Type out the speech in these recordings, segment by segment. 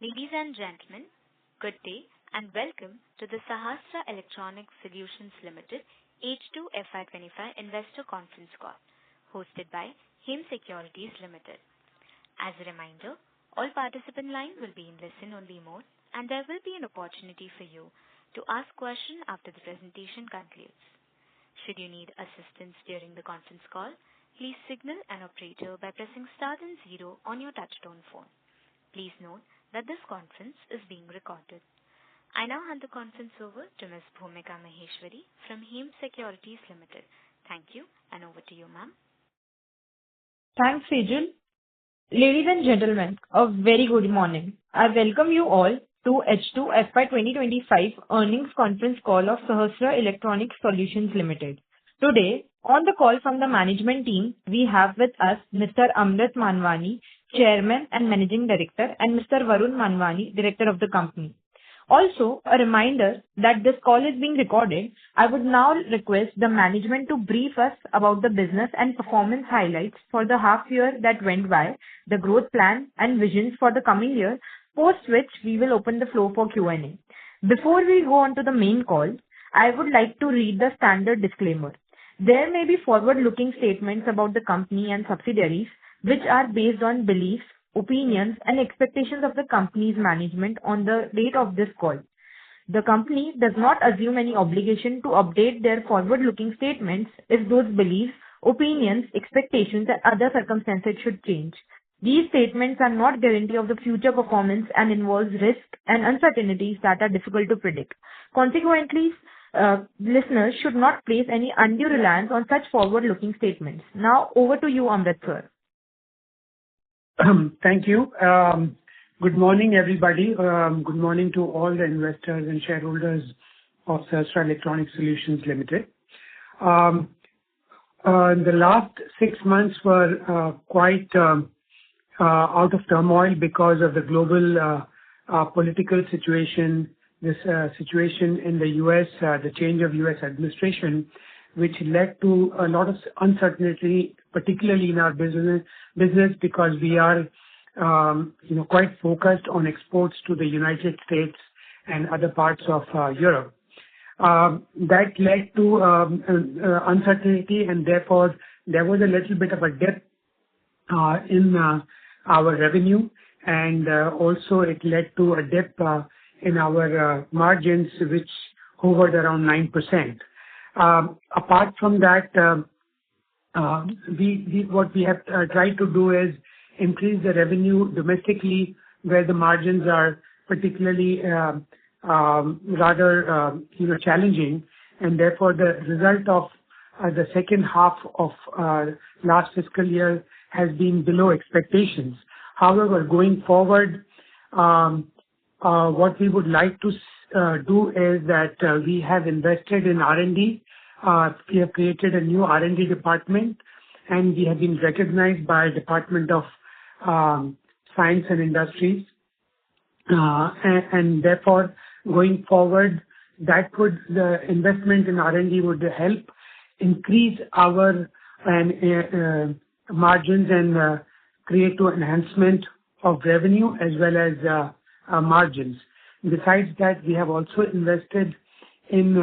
Ladies and gentlemen, good day and welcome to the Sahasra Electronic Solutions Limited H2 FY25 Investor Conference Call, hosted by HIM Securities Limited. As a reminder, all participant lines will be in listen-only mode, and there will be an opportunity for you to ask questions after the presentation concludes. Should you need assistance during the conference call, please signal an operator by pressing star and 0 on your touchtone phone. Please note that this conference is being recorded. I now hand the conference over to Ms. Bhumika Maheshwari from HIM Securities Limited. Thank you, and over to you, ma'am. Thanks, Sejal. Ladies and gentlemen, a very good morning. I welcome you all to H2 FY2025 earnings conference call of Sahasra Electronic Solutions Limited. Today, on the call from the management team, we have with us Mr. Amrit Manwani, Chairman and Managing Director, and Mr. Varun Manwani, Director of the company. Also, a reminder that this call is being recorded. I would now request the management to brief us about the business and performance highlights for the half year that went by, the growth plan and visions for the coming year, post which we will open the floor for Q&A. Before we go on to the main call, I would like to read the standard disclaimer. There may be forward-looking statements about the company and subsidiaries, which are based on beliefs, opinions, and expectations of the company's management on the date of this call. The company does not assume any obligation to update their forward-looking statements if those beliefs, opinions, expectations, and other circumstances should change. These statements are not guarantee of the future performance and involves risks and uncertainties that are difficult to predict. Consequently, listeners should not place any undue reliance on such forward-looking statements. Now, over to you, Amrit sir. Thank you. Good morning, everybody. Good morning to all the investors and shareholders of Sahasra Electronic Solutions Limited. The last 6 months were quite out of turmoil because of the global political situation, this situation in the U.S., the change of U.S. administration, which led to a lot of uncertainty, particularly in our business because we are, quite focused on exports to the United States and other parts of Europe. That led to uncertainty, and therefore there was a little bit of a dip in our revenue, and also it led to a dip in our margins, which hovered around 9%. Apart from that, what we have tried to do is increase the revenue domestically, where the margins are particularly rather challenging, and therefore the result of the second half of last fiscal year has been below expectations. However, going forward, what we would like to do is that we have invested in R&D. We have created a new R&D department, and we have been recognized by Department of Science and Industries. And therefore, going forward, the investment in R&D would help increase our margins and create an enhancement of revenue as well as margins. Besides that, we have also invested in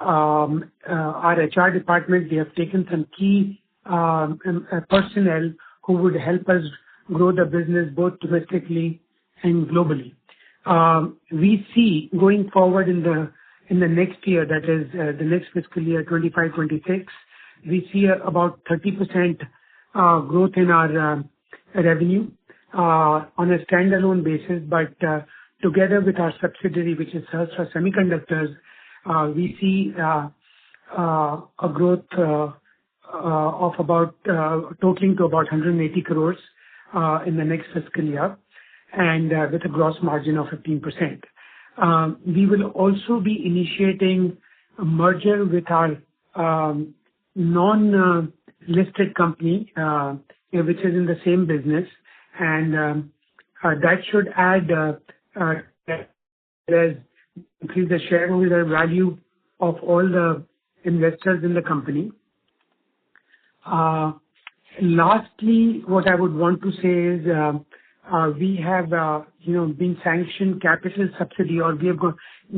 our HR department. We have taken some key personnel who would help us grow the business both domestically and globally. We see going forward in the next year, that is the next fiscal year 25-26, we see about 30% growth in our revenue on a standalone basis, but together with our subsidiary, which is Sahasra Semiconductors, we see a growth of about totaling to about 180 crores in the next fiscal year, and with a gross margin of 15%. We will also be initiating a merger with our non-listed company, which is in the same business, and that should add increase the shareholder value of all the investors in the company. Lastly, what I would want to say is we have, been sanctioned capital subsidy, or we have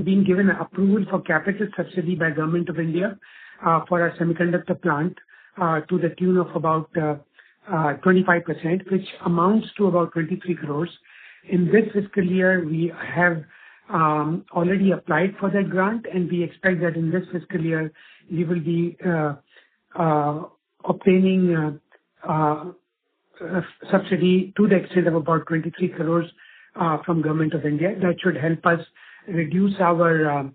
been given approval for capital subsidy by Government of India for our semiconductor plant to the tune of about 25%, which amounts to about 23 crores. In this fiscal year, we have already applied for that grant, and we expect that in this fiscal year, we will be obtaining subsidy to the extent of about 23 crores from Government of India. That should help us reduce our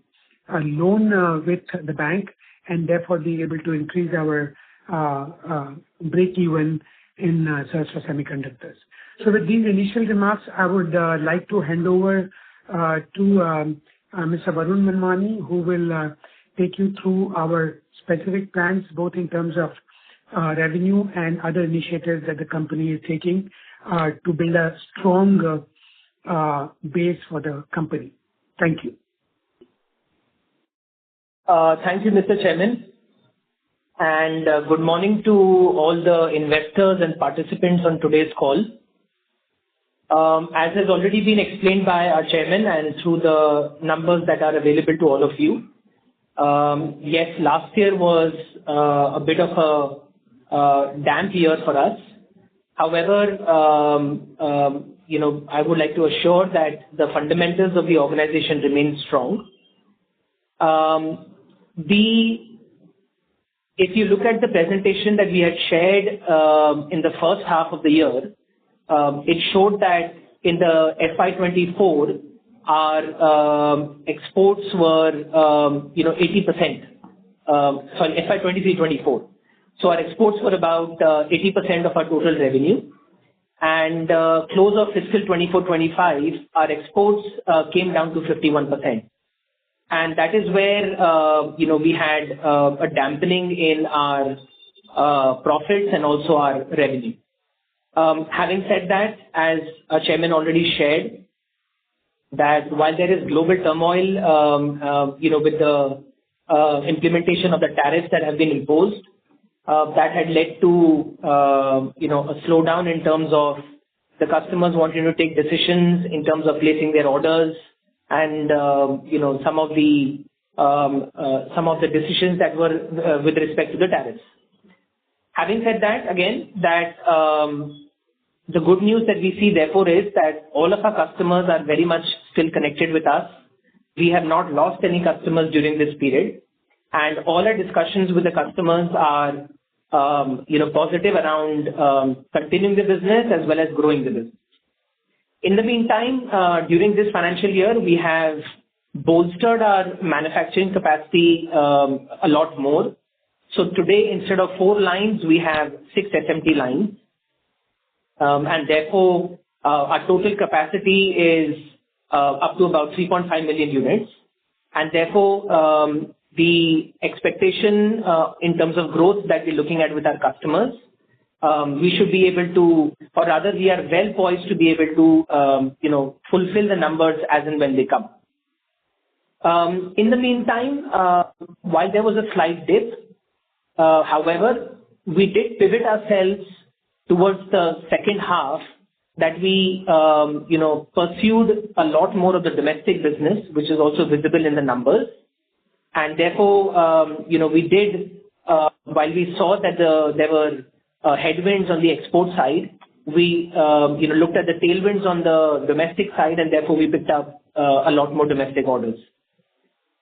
loan with the bank and therefore be able to increase our break-even in Sahasra Semiconductors. So with these initial remarks, I would like to hand over to Mr. Varun Manmani, who will take you through our specific plans, both in terms of revenue and other initiatives that the company is taking to build a strong base for the company. Thank you. Thank you, Mr. Chairman. And good morning to all the investors and participants on today's call. As has already been explained by our chairman and through the numbers that are available to all of you, yes, last year was a bit of a damp year for us. However, I would like to assure that the fundamentals of the organization remain strong. If you look at the presentation that we had shared in the first half of the year, it showed that in the FY24, our exports were, 80%. Sorry, FY23-24. So our exports were about 80% of our total revenue. And close of fiscal 24-25, our exports came down to 51%. And that is where, we had a dampening in our profits and also our revenue. Having said that, as our chairman already shared, that while there is global turmoil, with the implementation of the tariffs that have been imposed, that had led to, a slowdown in terms of the customers wanting to take decisions in terms of placing their orders and, some of the decisions that were with respect to the tariffs. Having said that, again, the good news that we see therefore is that all of our customers are very much still connected with us. We have not lost any customers during this period, and all our discussions with the customers are, positive around continuing the business as well as growing the business. In the meantime, during this financial year, we have bolstered our manufacturing capacity a lot more. So today, instead of 4 lines, we have 6 SMT lines. And therefore, our total capacity is up to about 3.5 million units. And therefore, the expectation in terms of growth that we're looking at with our customers, we should be able to, or rather we are well poised to be able to, fulfill the numbers as and when they come. In the meantime, while there was a slight dip, however, we did pivot ourselves towards the second half that we, pursued a lot more of the domestic business, which is also visible in the numbers. And therefore, we did, while we saw that there were headwinds on the export side, we, looked at the tailwinds on the domestic side, and therefore we picked up a lot more domestic orders.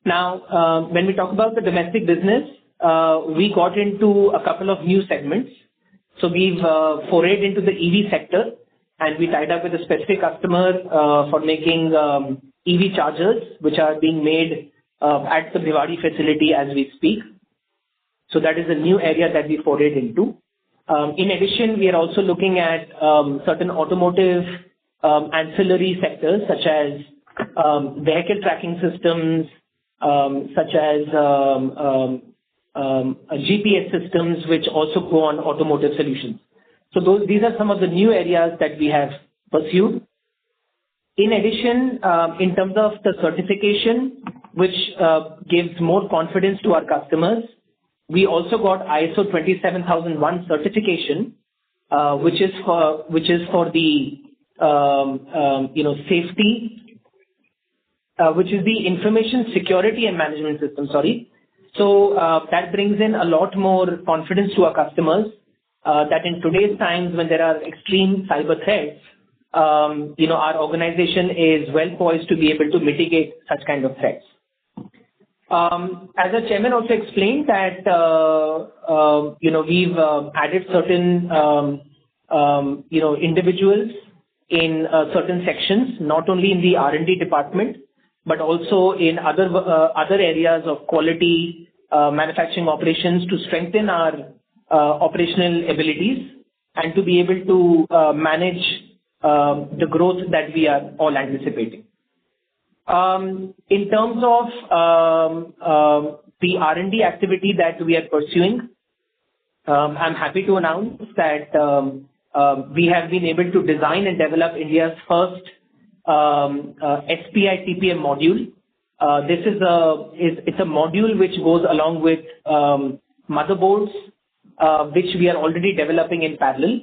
Now, when we talk about the domestic business, we got into a couple of new segments. So we've forayed into the EV sector, and we tied up with a specific customer for making EV chargers, which are being made at the Bhiwadi facility as we speak. So that is a new area that we forayed into. In addition, we are also looking at certain automotive ancillary sectors, such as vehicle tracking systems, such as GPS systems, which also go on automotive solutions. So these are some of the new areas that we have pursued. In addition, in terms of the certification, which gives more confidence to our customers, we also got ISO 27001 certification, which is for the safety, which is the information security and management system, sorry. So that brings in a lot more confidence to our customers that in today's times when there are extreme cyber threats, our organization is well poised to be able to mitigate such kind of threats. As the chairman also explained that, we've added certain, individuals in certain sections, not only in the R&D department, but also in other areas of quality, manufacturing operations to strengthen our operational abilities and to be able to manage the growth that we are all anticipating. In terms of the R&D activity that we are pursuing, I'm happy to announce that we have been able to design and develop India's first SPI TPM module. It's a module which goes along with motherboards, which we are already developing in parallel,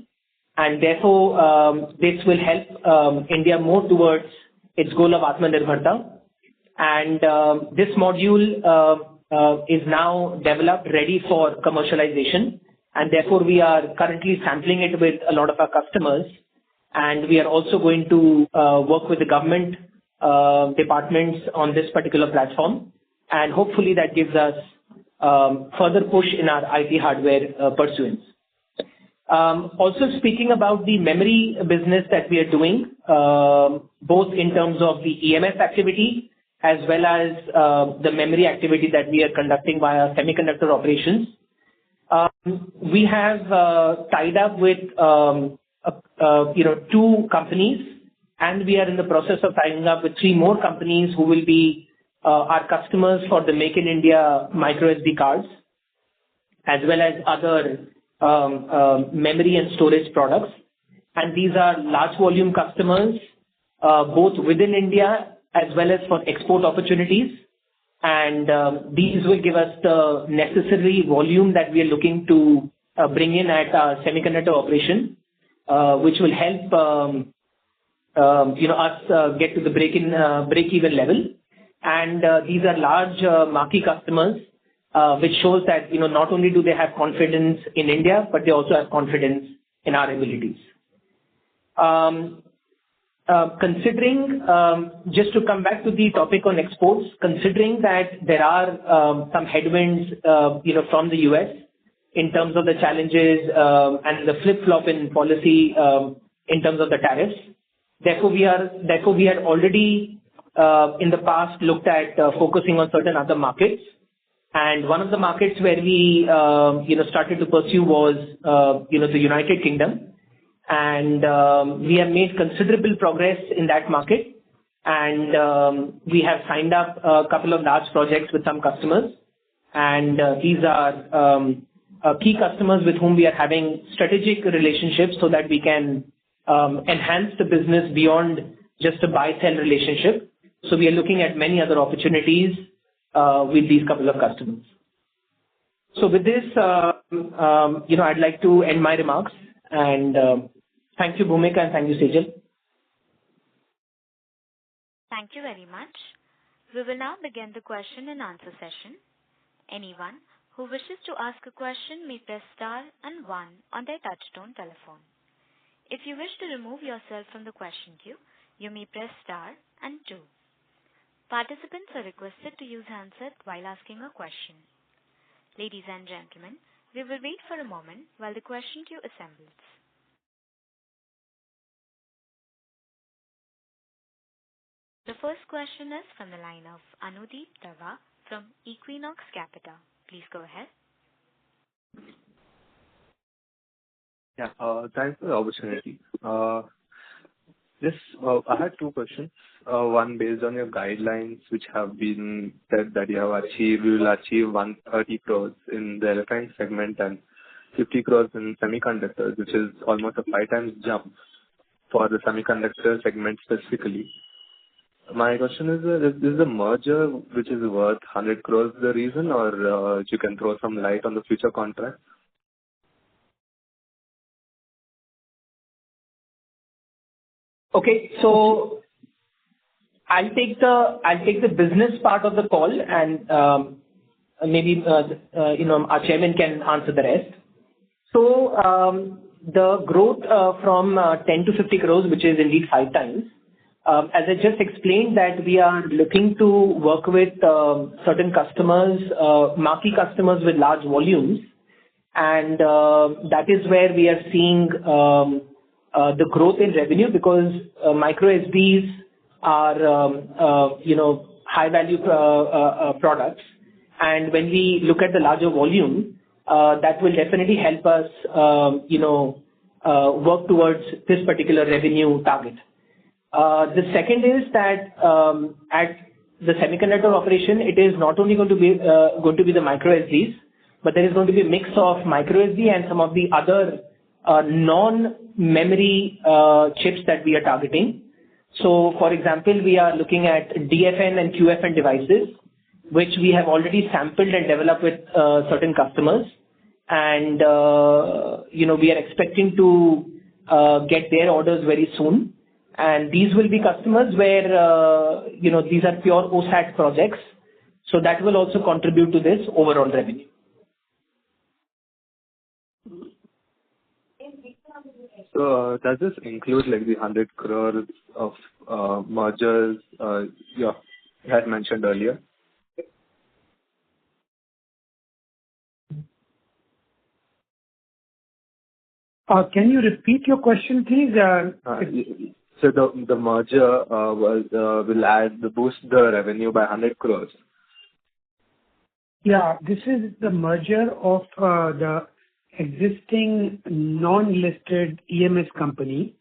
and therefore this will help India more towards its goal of Atmanirbharta. And this module is now developed, ready for commercialization, and therefore we are currently sampling it with a lot of our customers. And we are also going to work with the government departments on this particular platform, and hopefully that gives us further push in our IT hardware pursuance. Also speaking about the memory business that we are doing, both in terms of the EMS activity as well as the memory activity that we are conducting via semiconductor operations. We have tied up with 2 companies, and we are in the process of tying up with 3 more companies who will be our customers for the Make in India micro SD cards, as well as other memory and storage products. And these are large volume customers, both within India as well as for export opportunities. And these will give us the necessary volume that we are looking to bring in at our semiconductor operation, which will help us get to the break-even level. And these are large marquee customers, which shows that not only do they have confidence in India, but they also have confidence in our abilities. Considering, just to come back to the topic on exports, considering that there are some headwinds, from the US in terms of the challenges and the flip-flop in policy in terms of the tariffs. Therefore, we had already in the past looked at focusing on certain other markets. And one of the markets where we started to pursue was the United Kingdom. And we have made considerable progress in that market. And we have signed up a couple of large projects with some customers. And these are key customers with whom we are having strategic relationships so that we can enhance the business beyond just a buy-sell relationship. So we are looking at many other opportunities with these couple of customers. So with this, I'd like to end my remarks. And thank you, Bhumika, and thank you, Sejal. Thank you very much. We will now begin the question and answer session. Anyone who wishes to ask a question may press star and 1 on their touchtone telephone. If you wish to remove yourself from the question queue, you may press star and 2. Participants are requested to use handset while asking a question. Ladies and gentlemen, we will wait for a moment while the question queue assembles. The first question is from the line of Anudeep Dava from Equinox Capital. Please go ahead. Yeah, thanks for the opportunity. I had 2 questions. One based on your guidelines, which have been said that you will achieve 130 crores in the electronic segment and 50 crores in semiconductors, which is almost a 5 times jump for the semiconductor segment specifically. My question is the merger, which is worth 100 crores, the reason, or you can throw some light on the future contract? Okay. So I'll take the business part of the call, and maybe our chairman can answer the rest. So the growth from 10 to 50 crores, which is indeed 5 times, as I just explained, that we are looking to work with certain customers, marquee customers with large volumes, and that is where we are seeing the growth in revenue, because micro SDs are high value products, and when we look at the larger volume, that will definitely help us work towards this particular revenue target. The second is that at the semiconductor operation, it is not only going to be the micro SDs, but there is going to be a mix of micro SD and some of the other non-memory chips that we are targeting. So, for example, we are looking at DFN and QFN devices, which we have already sampled and developed with certain customers, and we are expecting to get their orders very soon. And these will be customers where these are pure OSAT projects, so that will also contribute to this overall revenue. So does this include like the 100 crores of mergers you had mentioned earlier? Can you repeat your question, please? So the merger will boost the revenue by 100 crores. Yeah, this is the merger of the existing non-listed EMS company.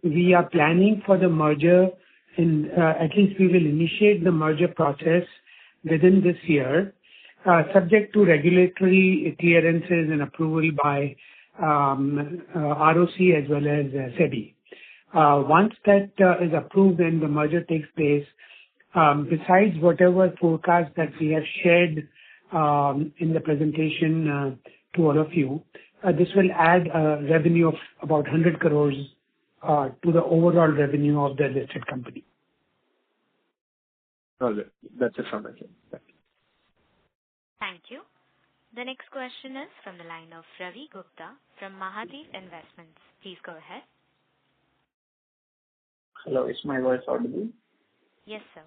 We are planning for the merger, at least we will initiate the merger process within this year, subject to regulatory clearances and approval by ROC as well as SEBI. Once that is approved and the merger takes place, besides whatever forecast that we have shared in the presentation to all of you, this will add a revenue of about 100 crores to the overall revenue of the listed company. Okay, that's it from my side. Thank you. Thank you. The next question is from the line of Ravi Gupta from Mahadeep Investments. Please go ahead. Hello, is my voice audible? Yes, sir.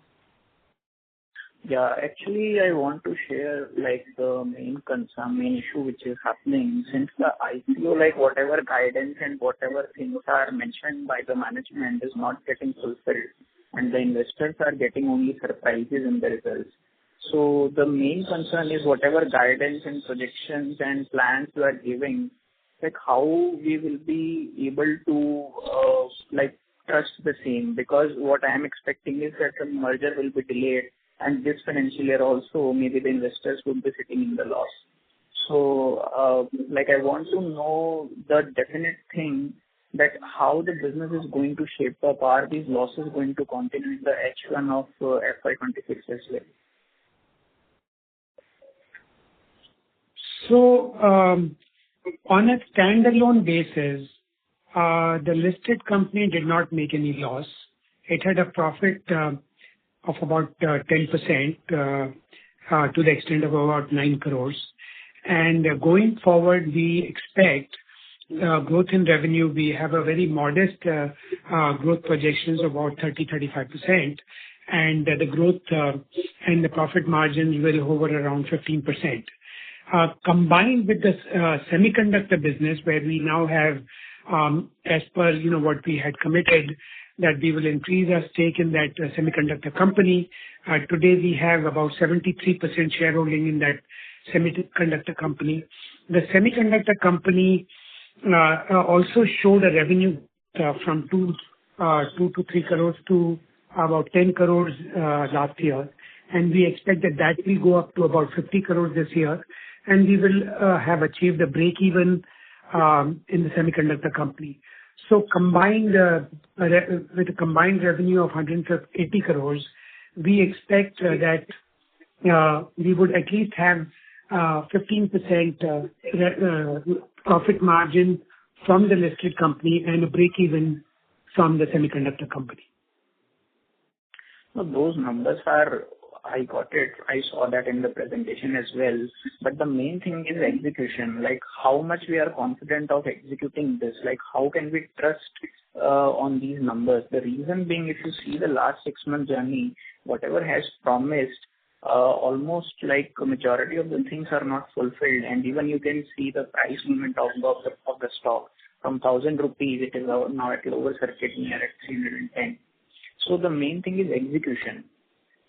Yeah, actually, I want to share like the main concern, main issue which is happening since the IPO, like whatever guidance and whatever things are mentioned by the management is not getting fulfilled, and the investors are getting only surprises in the results. So the main concern is whatever guidance and projections and plans you are giving, like how we will be able to trust the same, because what I am expecting is that the merger will be delayed, and this financial year also maybe the investors would be sitting in the loss. So I want to know the definite thing that how the business is going to shape up. Are these losses going to continue in the H1 of FY26 as well? So, on a standalone basis, the listed company did not make any loss. It had a profit of about 10% to the extent of about 9 crores. And going forward, we expect growth in revenue. We have a very modest growth projections of about 30-35%, and the growth and the profit margins will hover around 15%. Combined with the semiconductor business, where we now have, as per what we had committed, that we will increase our stake in that semiconductor company. Today we have about 73% shareholding in that semiconductor company. The semiconductor company also showed a revenue from 2 to 3 crores to about 10 crores last year, and we expect that will go up to about 50 crores this year, and we will have achieved a break even in the semiconductor company. So combined with a combined revenue of 180 crores, we expect that we would at least have 15% profit margin from the listed company and a break even from the semiconductor company. So those numbers are, I got it. I saw that in the presentation as well. But the main thing is execution. Like how much we are confident of executing this. Like how can we trust on these numbers? The reason being, if you see the last 6-month journey, whatever has promised, almost like a majority of the things are not fulfilled. And even you can see the price movement of the stock from 1,000 rupees. It is now at lower circuit near at 310. So the main thing is execution.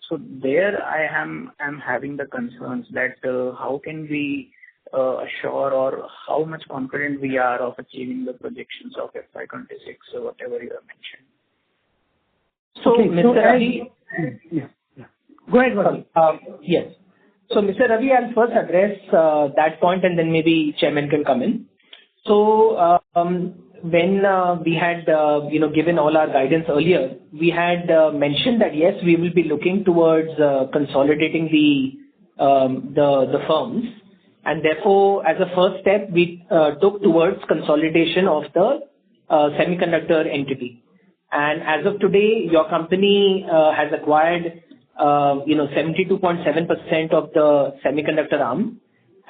So there I am having the concerns that how can we assure or how much confident we are of achieving the projections of FY26 or whatever you have mentioned. So, Okay, Mr. Ravi, Go ahead, Ravi. yes. So, Mr. Ravi, I'll first address that point, and then maybe Chairman can come in. So, when we had given all our guidance earlier, we had mentioned that yes, we will be looking towards consolidating the firms, and therefore, as a first step, we took towards consolidation of the semiconductor entity. And as of today, your company has acquired 72.7% of the semiconductor arm.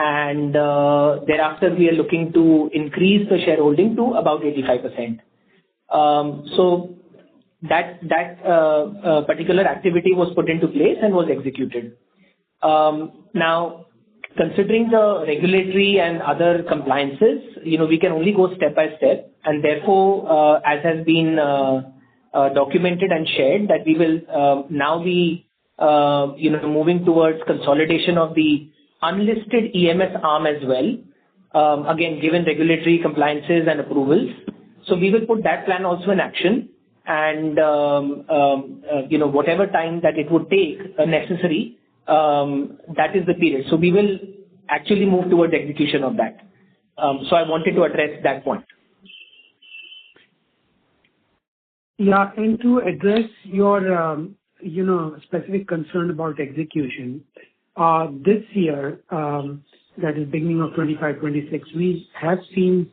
And thereafter, we are looking to increase the shareholding to about 85%. So that particular activity was put into place and was executed. Now, considering the regulatory and other compliances, we can only go step by step. And therefore, as has been documented and shared, that we will now be moving towards consolidation of the unlisted EMS arm as well, again, given regulatory compliances and approvals. So we will put that plan also in action, and whatever time that it would take necessary, that is the period. So we will actually move towards execution of that. So I wanted to address that point. Yeah, and to address your specific concern about execution, this year, that is beginning of 25-26, we have seen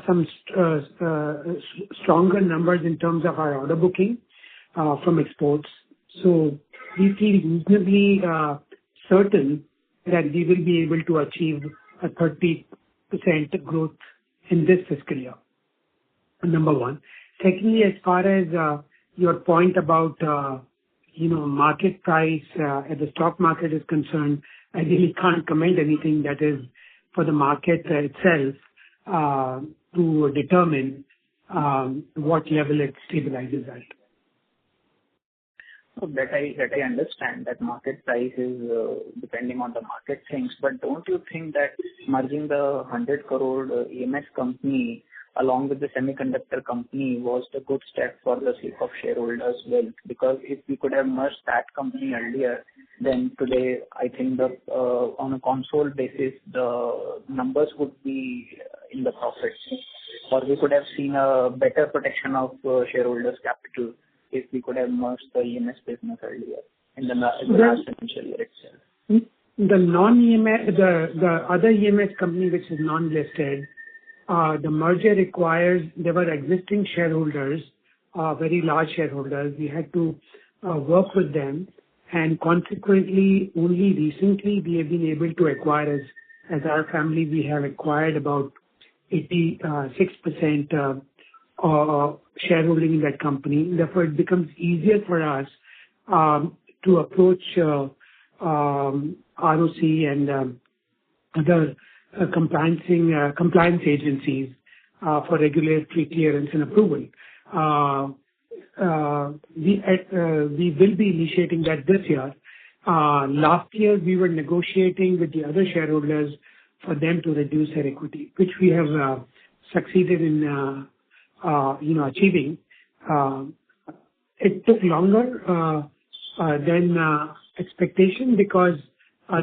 some stronger numbers in terms of our order booking from exports. So we feel reasonably certain that we will be able to achieve a 30% growth in this fiscal year. Number one. Secondly, as far as your point about market price at the stock market is concerned, I really can't comment anything that is for the market itself to determine what level it stabilizes at. So that I understand that market price is depending on the market things, but don't you think that merging the 100 crore EMS company along with the semiconductor company was the good step for the sake of shareholders' wealth? Because if we could have merged that company earlier, then today I think that on a console basis the numbers would be in the profits, or we could have seen a better protection of shareholders' capital if we could have merged the EMS business earlier in the last financial year itself. The non-EMS, the other EMS company which is non-listed, the merger requires, there were existing shareholders, very large shareholders. We had to work with them, and consequently, only recently we have been able to acquire, as our family, we have acquired about 86% shareholding in that company. Therefore, it becomes easier for us to approach ROC and other compliance agencies for regulatory clearance and approval. We will be initiating that this year. Last year, we were negotiating with the other shareholders for them to reduce their equity, which we have succeeded in achieving. It took longer than expectation because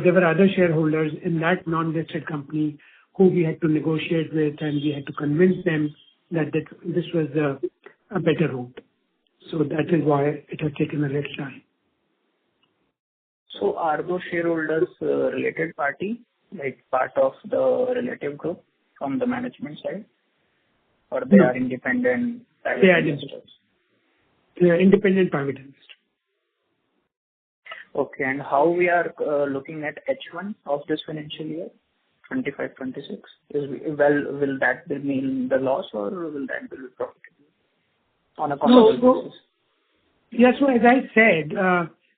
there were other shareholders in that non-listed company who we had to negotiate with, and we had to convince them that this was a better route. So that is why it has taken a little time. So are those shareholders related party, like part of the relative group from the management side, or they are independent private investors? They are independent private investors. Okay. And how we are looking at H1 of this financial year, 25-26? Will that mean the loss, or will that be profitable on a consolidated basis? Yeah. So as I said,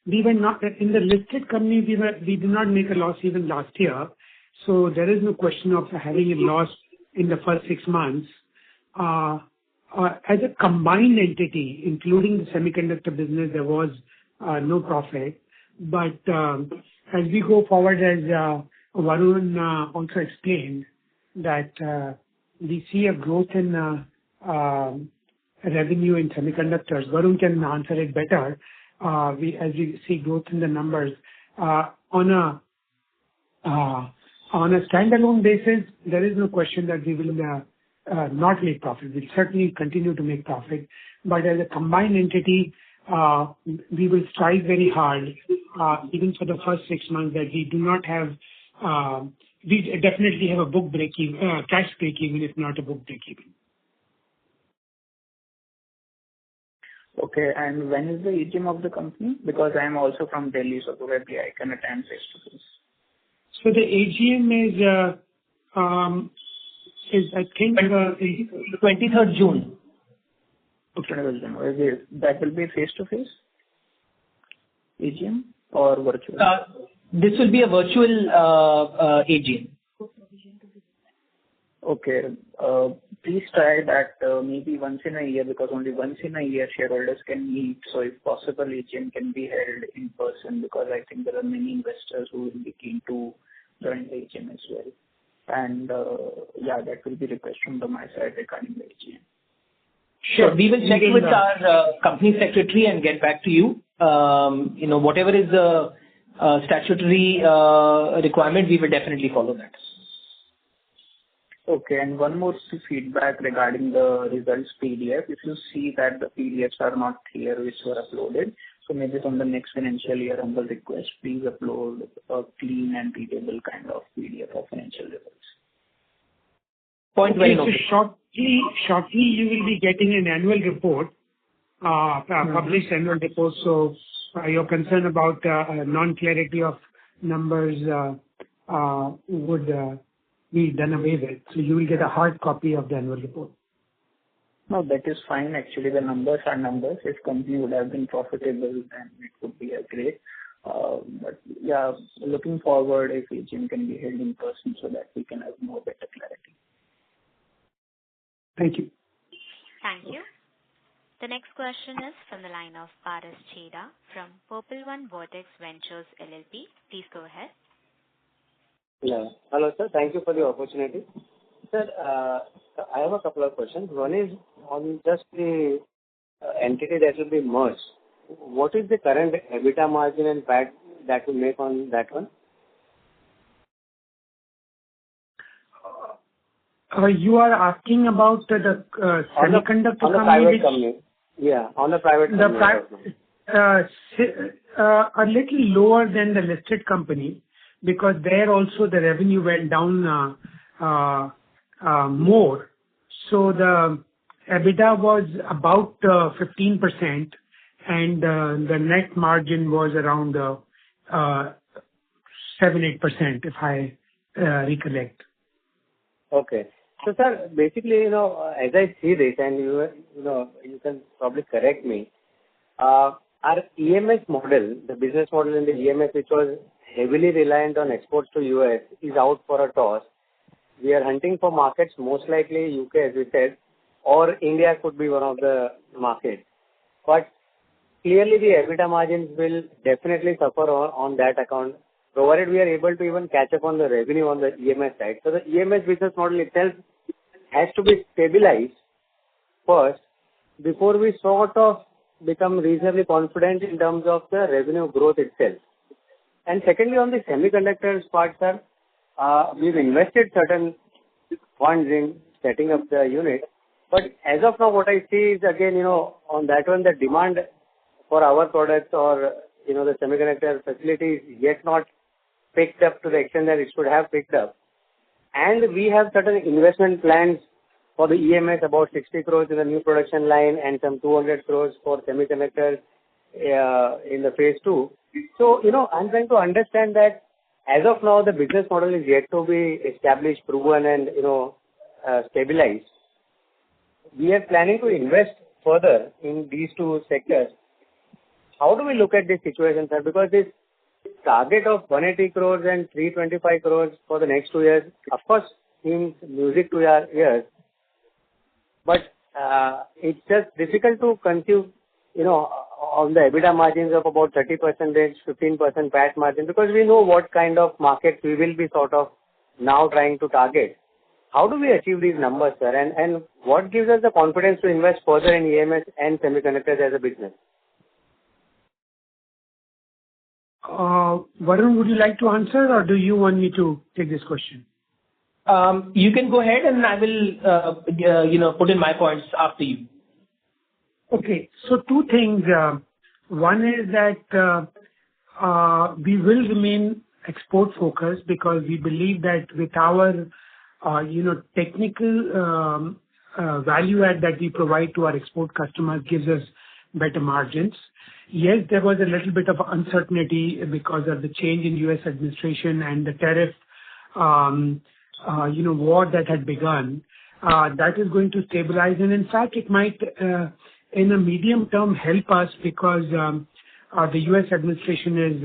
we were not in the listed company. We did not make a loss even last year. So there is no question of having a loss in the first 6 months. As a combined entity, including the semiconductor business, there was no profit. But as we go forward, as Varun also explained, that we see a growth in revenue in semiconductors. Varun can answer it better. As we see growth in the numbers on a standalone basis, there is no question that we will not make profit. We'll certainly continue to make profit. But as a combined entity, we will strive very hard, even for the first 6 months, that we do not have. We definitely have a book break-even, cash break-even, if not a book break-even. Okay. And when is the AGM of the company? Because I am also from Delhi, so probably I can attend face-to-face. So the AGM is I think, 23rd June. Okay. That will be face-to-face AGM or virtual? This will be a virtual AGM. Okay. Please try that maybe once in a year, because only once in a year shareholders can meet. So if possible, AGM can be held in person, because I think there are many investors who will be keen to join the AGM as well. And that will be request from my side regarding the AGM. Sure. We will check with our company secretary and get back to you. Whatever is the statutory requirement, we will definitely follow that. Okay. And one more feedback regarding the results PDF. If you see that the PDFs are not clear which were uploaded, so maybe from the next financial year on the request, please upload a clean and readable kind of PDF of financial results. Point very noted. Shortly, you will be getting an annual report, published annual report. So your concern about non-clarity of numbers would be done away with. So you will get a hard copy of the annual report. No, that is fine. Actually, the numbers are numbers. If company would have been profitable, then it would be a great. But yeah, looking forward if AGM can be held in person so that we can have more better clarity. Thank you. Thank you. The next question is from the line of Paras Cheda from Purple One Vortex Ventures LLP. Please go ahead. Yeah. Hello, sir. Thank you for the opportunity. Sir, I have a couple of questions. One is on just the entity that will be merged. What is the current EBITDA margin and PAT that will make on that one? You are asking about the semiconductor on the private company. Yeah, on the private company. A little lower than the listed company, because there also the revenue went down more. So the EBITDA was about 15%, and the net margin was around 7-8%, if I recollect. Okay. So, sir, basically, as I see this, and you can probably correct me, our EMS model, the business model in the EMS, which was heavily reliant on exports to US, is out for a toss. We are hunting for markets, most likely UK, as we said, or India could be one of the markets. But clearly, the EBITDA margins will definitely suffer on that account, provided we are able to even catch up on the revenue on the EMS side. So the EMS business model itself has to be stabilized first before we sort of become reasonably confident in terms of the revenue growth itself. And secondly, on the semiconductors part, sir, we've invested certain funds in setting up the unit. But as of now, what I see is, again, on that one, the demand for our products or, the semiconductor facility is yet not picked up to the extent that it should have picked up. And we have certain investment plans For the EMS, about 60 crores in the new production line and some 200 crores for semiconductors in the phase 2. So, I'm trying to understand that as of now, the business model is yet to be established, proven, and, stabilized. We are planning to invest further in these two sectors. How do we look at this situation, sir? Because this target of 180 crores and 325 crores for the next 2 years, of course, seems music to our ears. But it's just difficult to conceive, on the EBITDA margins of about 30%, 15% PAT margin, because we know what kind of markets we will be sort of now trying to target. How do we achieve these numbers, sir? And what gives us the confidence to invest further in EMS and semiconductors as a business? Varun, would you like to answer, or do you want me to take this question? You can go ahead, and I will, put in my points after you. Okay. So two things. One is that we will remain export focused because we believe that with our, technical value add that we provide to our export customers gives us better margins. Yes, there was a little bit of uncertainty because of the change in U.S. administration and the tariff, war that had begun. That is going to stabilize, and in fact, it might, in a medium term, help us because the U.S. administration is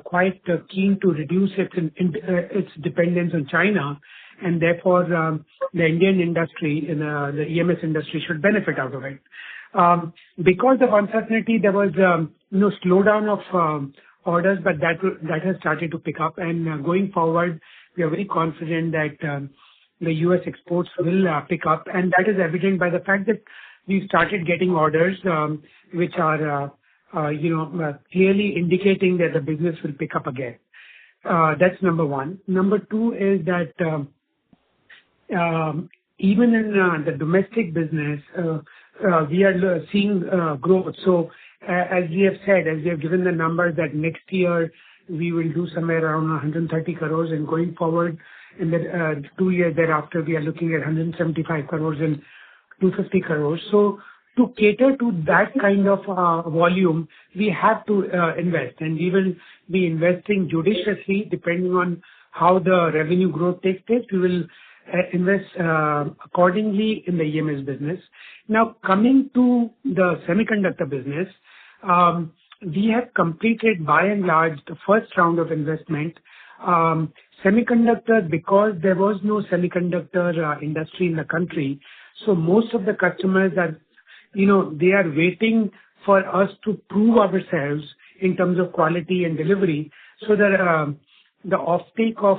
quite keen to reduce its dependence on China, and therefore the Indian industry, the EMS industry, should benefit out of it. Because of uncertainty, there was slowdown of orders, but that has started to pick up. And going forward, we are very confident that the U.S. exports will pick up, and that is evident by the fact that we started getting orders, which are clearly indicating that the business will pick up again. That's number one. Number two is that even in the domestic business, we are seeing growth. So as we have said, as we have given the numbers that next year we will do somewhere around 130 crores, and going forward in the 2 years thereafter, we are looking at 175 crores and 250 crores. So to cater to that kind of volume, we have to invest, and we will be investing judiciously depending on how the revenue growth takes place. We will invest accordingly in the EMS business. Now, coming to the semiconductor business, we have completed by and large the first round of investment. Semiconductor, because there was no semiconductor industry in the country, so most of the customers are, they are waiting for us to prove ourselves in terms of quality and delivery, so that the offtake of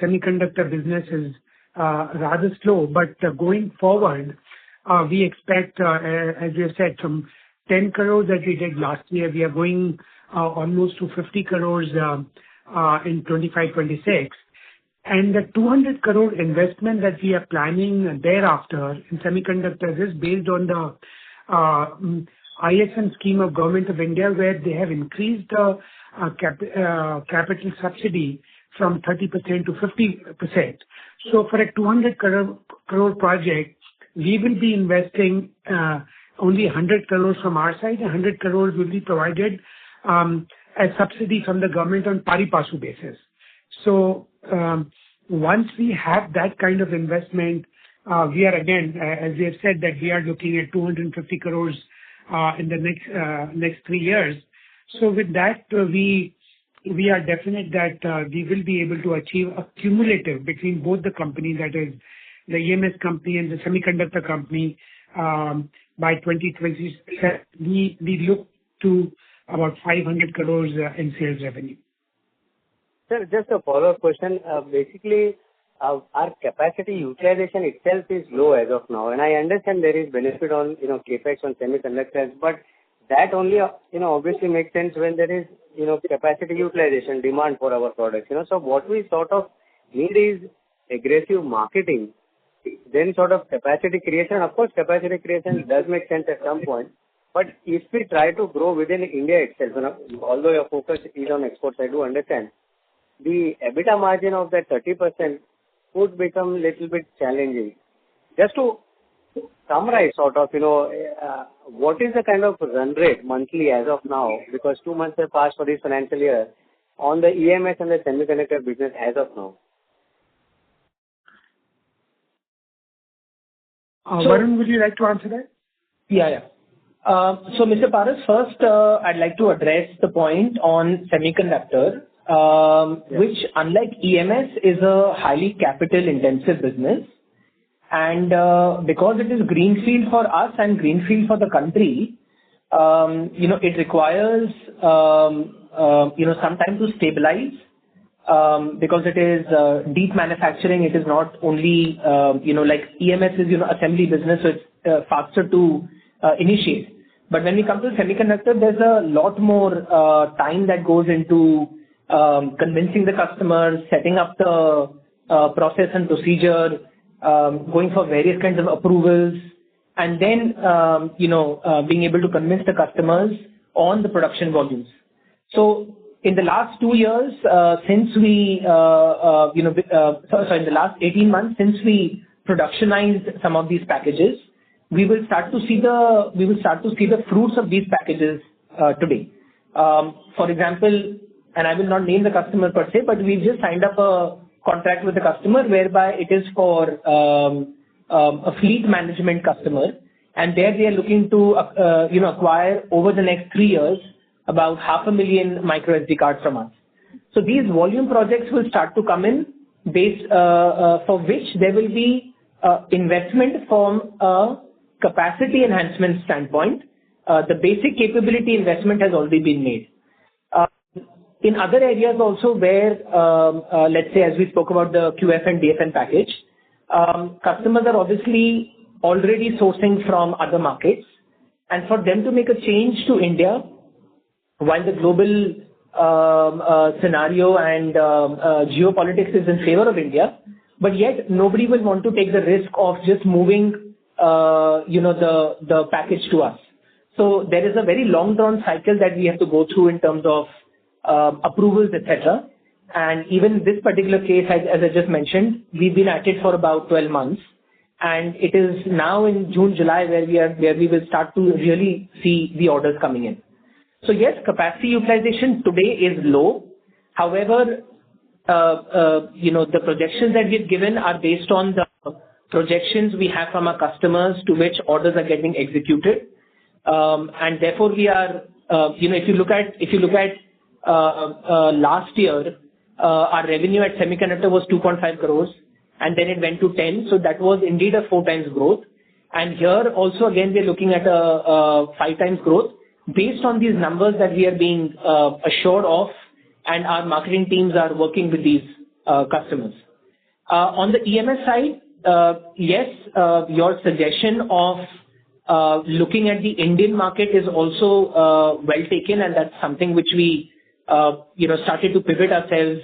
semiconductor business is rather slow. But going forward, we expect, as we have said, from 10 crores that we did last year, we are going almost to 50 crores in 25-26. And the 200 crore investment that we are planning thereafter in semiconductors is based on the ISM scheme of Government of India, where they have increased the capital subsidy from 30% to 50%. So for a 200 crore project, we will be investing only 100 crores from our side, and 100 crores will be provided as subsidy from the government on pari passu basis. So once we have that kind of investment, we are again, as we have said, that we are looking at 250 crores in the next 3 years. So with that, we are definite that we will be able to achieve a cumulative between both the companies, that is the EMS company and the semiconductor company, by 2027. We look to about 500 crores in sales revenue. Sir, just a follow-up question. Basically, our capacity utilization itself is low as of now, and I understand there is benefit on capex on semiconductors, but that only obviously makes sense when there is capacity utilization demand for our products. So what we sort of need is aggressive marketing, then sort of capacity creation. Of course, capacity creation does make sense at some point, but if we try to grow within India itself, although your focus is on exports, I do understand, the EBITDA margin of that 30% could become a little bit challenging. Just to summarize sort of, what is the kind of run rate monthly as of now? Because 2 months have passed for this financial year on the EMS and the semiconductor business as of now. Varun, would you like to answer that? Yeah. So, Mr. Paras, first, I'd like to address the point on semiconductor, which, unlike EMS, is a highly capital-intensive business. And because it is greenfield for us and greenfield for the country, it requires, some time to stabilize, because it is deep manufacturing. It is not only, like EMS is, assembly business, so it's faster to initiate. But when we come to semiconductor, there's a lot more time that goes into convincing the customers, setting up the process and procedure, going for various kinds of approvals, and then, being able to convince the customers on the production volumes. So in the last 2 years, in the last 18 months, since we productionized some of these packages, we will start to see the fruits of these packages today. For example, and I will not name the customer per se, but we've just signed up a contract with the customer whereby it is for a fleet management customer, and there they are looking to acquire over the next 3 years about 500,000 micro SD cards from us. So these volume projects will start to come in, for which there will be investment from a capacity enhancement standpoint. The basic capability investment has already been made. In other areas also where, let's say, as we spoke about the QF and DFN package, customers are obviously already sourcing from other markets, and for them to make a change to India, while the global scenario and geopolitics is in favor of India, but yet nobody will want to take the risk of just moving, the package to us. So there is a very long-drawn cycle that we have to go through in terms of approvals, etc. And even this particular case, as I just mentioned, we've been at it for about 12 months, and it is now in June, July where we will start to really see the orders coming in. So yes, capacity utilization today is low. However, the projections that we've given are based on the projections we have from our customers to which orders are getting executed, and therefore we are, if you look at last year, our revenue at semiconductor was 2.5 crores, and then it went to 10. So that was indeed a 4 times growth. And here also again we're looking at a 5 times growth based on these numbers that we are being assured of, and our marketing teams are working with these customers. On the EMS side, yes, your suggestion of looking at the Indian market is also well taken, and that's something which we started to pivot ourselves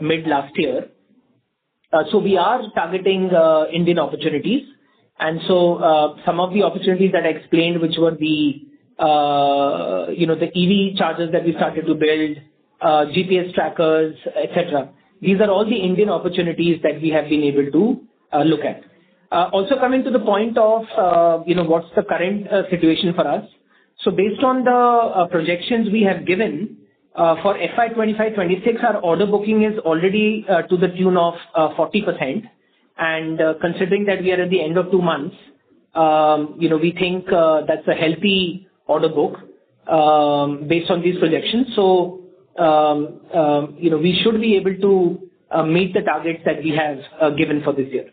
mid last year. So we are targeting Indian opportunities, and so some of the opportunities that I explained, which were the EV chargers that we started to build, GPS trackers, etc. These are all the Indian opportunities that we have been able to look at. Also coming to the point of what's the current situation for us. So based on the projections we have given for FY25-26, our order booking is already to the tune of 40%, and considering that we are at the end of 2 months, we think that's a healthy order book based on these projections. So we should be able to meet the targets that we have given for this year.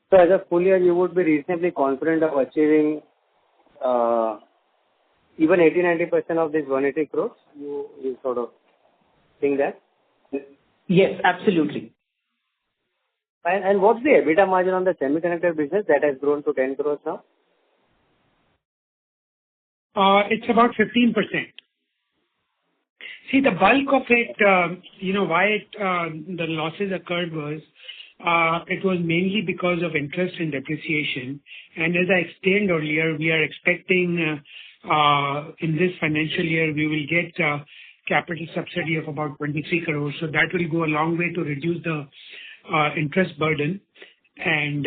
So as a full year, you would be reasonably confident of achieving even 80-90% of this 180 crores? You sort of think that? Yes, absolutely. And what's the EBITDA margin on the semiconductor business that has grown to 10 crores now? It's about 15%. See, the bulk of it, why the losses occurred was, it was mainly because of interest and depreciation. And as I explained earlier, we are expecting in this financial year, we will get capital subsidy of about 23 crores. So that will go a long way to reduce the interest burden. And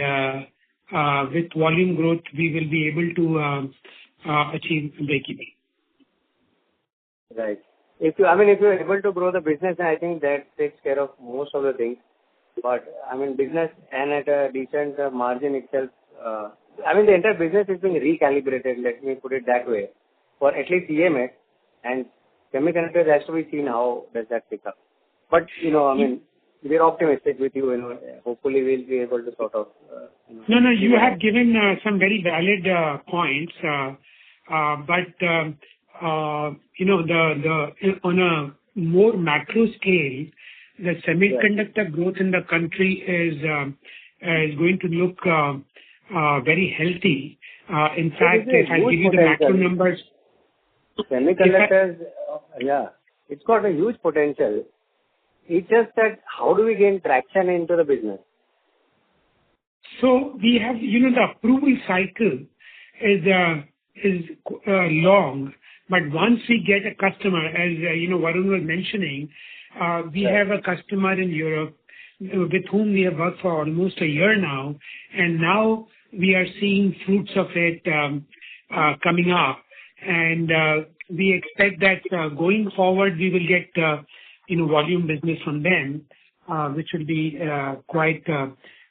with volume growth, we will be able to achieve breakeven. Right. If you're able to grow the business, then I think that takes care of most of the things. But business and at a decent margin itself, the entire business is being recalibrated, let me put it that way, for at least EMS, and semiconductors has to be seen how does that pick up. But, we're optimistic with you, hopefully we'll be able to sort of... No, you have given some very valid points, but on a more macro scale, the semiconductor growth in the country is going to look very healthy. In fact, if I give you the macro numbers... Semiconductors, it's got a huge potential. It's just that how do we gain traction into the business? So we have, the approval cycle is long, but once we get a customer, as Varun was mentioning, we have a customer in Europe with whom we have worked for almost a year now, and now we are seeing fruits of it coming up, and we expect that going forward we will get volume business from them, which will be quite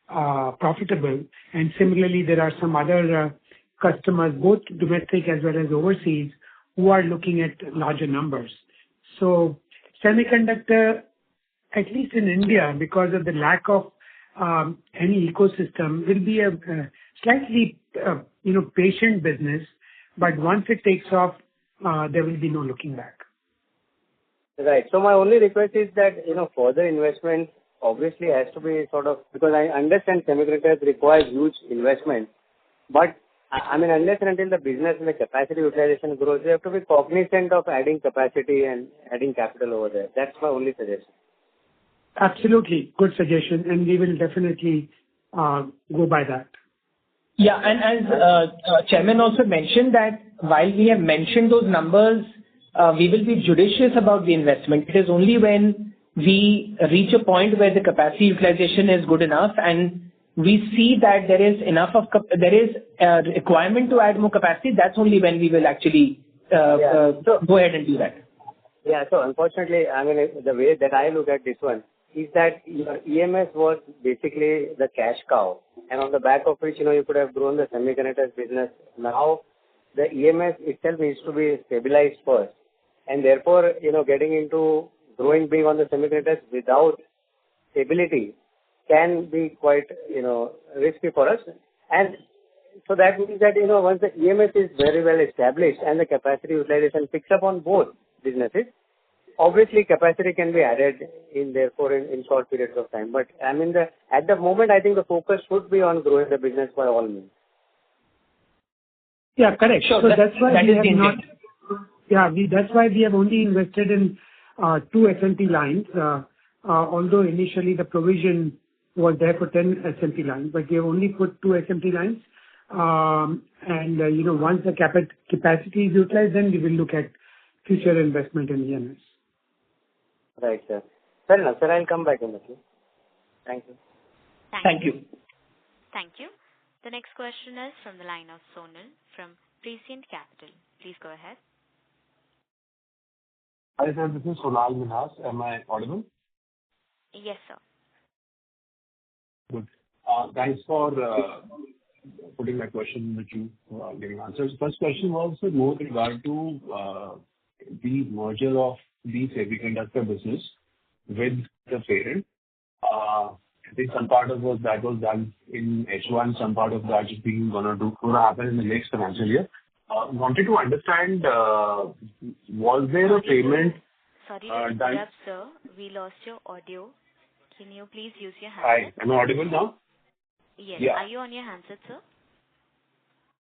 profitable. And similarly, there are some other customers, both domestic as well as overseas, who are looking at larger numbers. So semiconductor, at least in India, because of the lack of any ecosystem, will be a slightly patient business, but once it takes off, there will be no looking back. Right. So my only request is that, further investment obviously has to be sort of, because I understand semiconductors require huge investment, but unless and until the business and the capacity utilization grows, you have to be cognizant of adding capacity and adding capital over there. That's my only suggestion. Absolutely. Good suggestion, and we will definitely go by that. Yeah, and as Chairman also mentioned that while we have mentioned those numbers, we will be judicious about the investment. It is only when we reach a point where the capacity utilization is good enough and we see that there is a requirement to add more capacity, that's only when we will actually go ahead and do that. Yeah, so unfortunately, the way that I look at this one is that your EMS was basically the cash cow, and on the back of which, you could have grown the semiconductors business. Now, the EMS itself needs to be stabilized first, and therefore, getting into growing big on the semiconductors without stability can be quite, risky for us. And so that means that, once the EMS is very well established and the capacity utilization picks up on both businesses, obviously capacity can be added in short periods of time. But at the moment, I think the focus should be on growing the business by all means. Yeah, correct. Sure, so that's why that we is have the not. intent. Yeah, that's why we have only invested in 2 SMT lines. Although initially the provision was there for 10 SMT lines, but we have only put 2 SMT lines. Once the capacity is utilized, then we will look at future investment in EMS. Right, sir. Fair enough, sir. I'll come back in the queue. Thank you. Thank you. Thank you. The next question is from the line of Sonal from Prescient Capital. Please go ahead. Hi, sir. This is Sonal Minhas. Am I audible? Yes, sir. Good. Thanks for putting my question in the queue, giving answers. First question was more with regard to the merger of the semiconductor business with the parent. I think some part of that was done in H1, some part of that is going to happen in the next financial year. Wanted to understand, was there a payment? Sorry to interrupt, sir. We lost your audio. Can you please use your Hi, handset? am I audible now? Yes. Yeah. Are you on your handset, sir?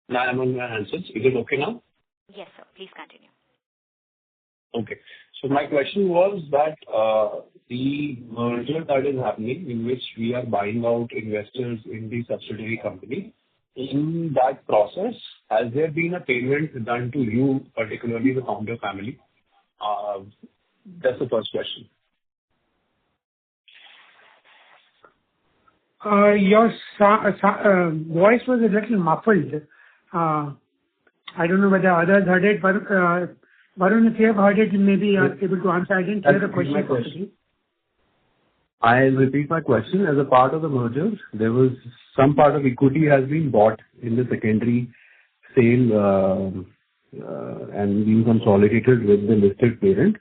No, I'm on my handsets. Is it okay now? Yes, sir. Please continue. Okay. So my question was that the merger that is happening, in which we are buying out investors in the subsidiary company, in that process, has there been a payment done to you, particularly the founder family? That's the first question. Your voice was a little muffled. I don't know whether others heard it, but Varun, if you have heard it, you may be able to answer. I didn't hear the question properly. I'll repeat my question. As a part of the merger, there was some part of equity has been bought in the secondary sale and being consolidated with the listed parent.